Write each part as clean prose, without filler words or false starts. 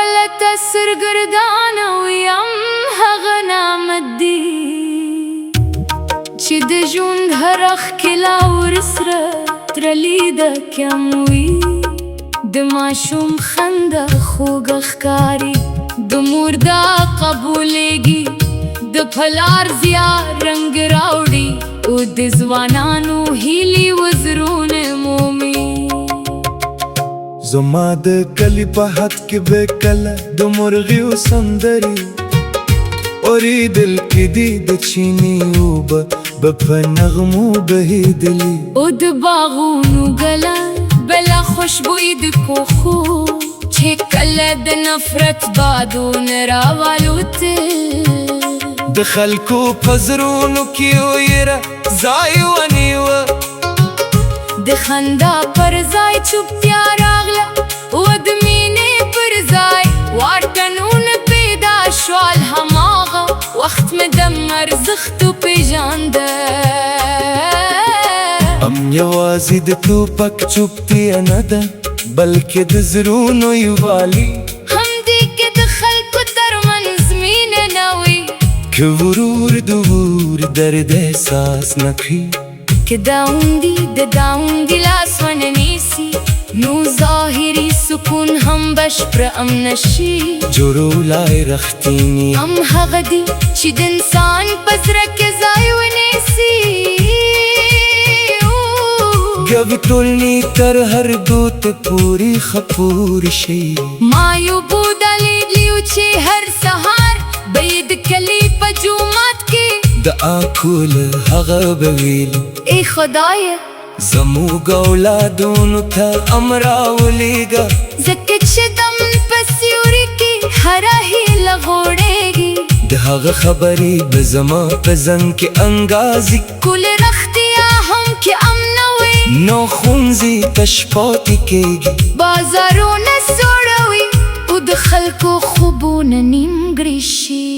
ولته سرګردان ویم هغه نعمت دی چې د ژوند هره ښکلا ورسره ترلې ده کم وي د ماشوم خنده خوږه ښکاري د مور دا قبولېږي د پلار زیار رنګ راوړي او د ځوانانو هیلې وزرونه مومي زما د کلي په حد کې به کله د مرغیو سندرې اورېدل کېدې د چینې اوبه به په نغمو بهېدلې او د باغونو ګلان بله خوشبويي د پوښو چې کله د نفرت بادونه راوالوتل د خلکو په زړونو کې ویره ځای ونیوه د خندا پر ځای چوپتیا راغله او د مینې پر ځای واټنونه پیدا شول هماغه وخت مې د ارزښت وپېژانده یوازې د ټوپک چوپتیا نه ده بلکې د زړونو یووالي همدې کې د خلکو ترمنځ مینه نه وي که ورور د ورور درد احساس نه کړي که داوندي د داوندي لاس ونه نیسي نو ظاهري سکون هم بشپړ امن شي جوړولای رښتینی هم هغه دی چې د انسان په زړه کې ځای ونیسي ګوي ټولنې تر هر ګوت پورې خپور شي ما یو بوډا لیدلی و چې هر سهار به یې د کلي په جومات کې دعا کوله هغه به ویل ای خدایه زموږ اولادونو ته امر راولېږه ځکه چې دم په سیوري کې هره هیله غوړېږي د هغه خبرې به زما په ذهن کې انګازي کل رښتیا هم کې امن وي نو ښوونځي تش پاتې کېږي بازارونه سوړوي او د خلکو خوبونه نیمګړي شي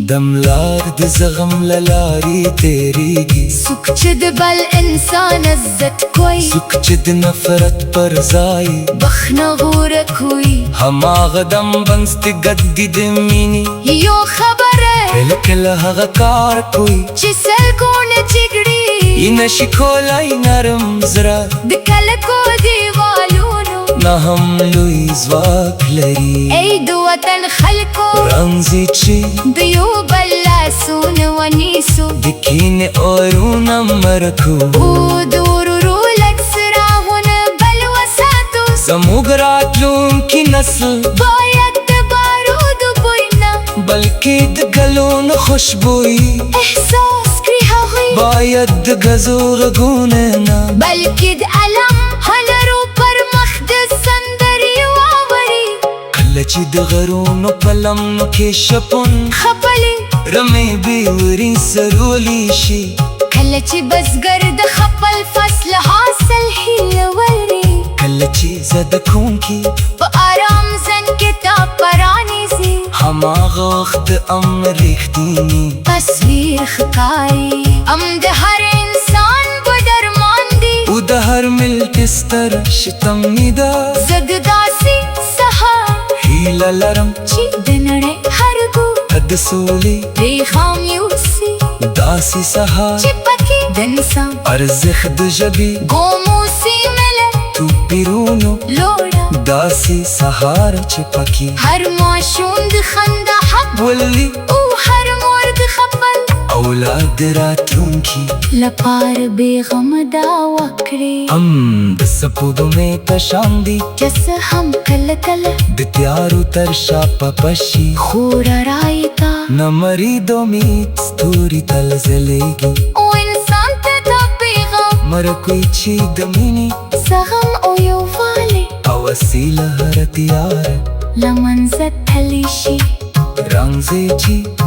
د ملار د زغم له لارې تېرېږي څوک چې د بل انسان عزت کوي څوک چې د نفرت پر ځای بخښنه غوره کوي هماغه دم بنسټ ګدي د مینې یو خبره کله کله هغه کار کوي چې سلګونه جګړې یې نشي کولی نرم زړه د کلکو دیوالونو نه هم لوی ځواک لري ای د وطن خلکو رمزي چې د یو بل لاسونه ونیسو د کینې اورونه مرکو او د ورورو لږ څراغونه بل وساتو زموږ راتلونکي نسل باید د بارودو بوی نه بلکې د ګلونو خوشبويي احساس کړي هغوی باید د ګزو غږونه نه بلکې د علم هنرو پر مخ د سندرې واوري کله چې د غرونو په لمنو کې شپون خپلې رمې بیوري سرولی شي کله چې بزګر د خپل فصل حاصل هیله ولري کله چې زده کوونکي په آرام ځان کې تا پرانیزي هماغه وخت د امن رښتینی تصویر ښکاري د هر انسان به درمان دی او د هر ملک ستره شتمني ده زه د داسې سهار هیله لرم چې د نړۍ هر ګوټ د سولې پیغام یوسي داسې سهار چې پکې د انسان ارزښت د ژبې ګوموسي ملت توپیرونو لوړه داسې سهار چې پکې هر ماشوم د خندا حق ولي او هر مور د خپل اولاد راتلونکي لپاره بېغمه دعا کړې د سپوږمۍ په شان دي چې څه هم کله کله د تیارو تر شا په پشي خو رڼایي ته نه مري د امید ستوري تل ځلېږي او انسان ته دا پیغام مرکوي چې د مینې زغم او یووالی او وسیله هره تیاره له منځه تللی شي رمزي چې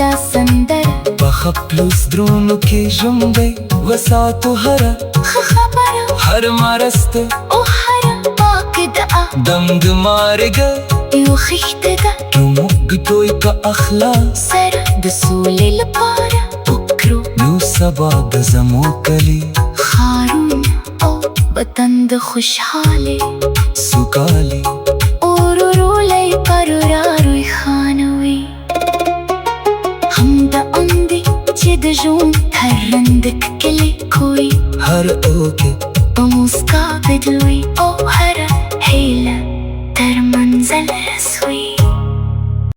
دا سندره په خپلو زړونو کې ژوندی وساتو هره ښه خبره هر مرسته او هره پاک دعا دمدمارګه یو خښته ده که موږ دوی په اخلاص سره د سولې لپاره وکړو نو سبا د زمو کلي ښارونه او وطن د خوشحالۍ سوکالي ورورولۍ پر عندك كل كوي हर ओके بموسكا بدوي أو هرا هيلا تر منزل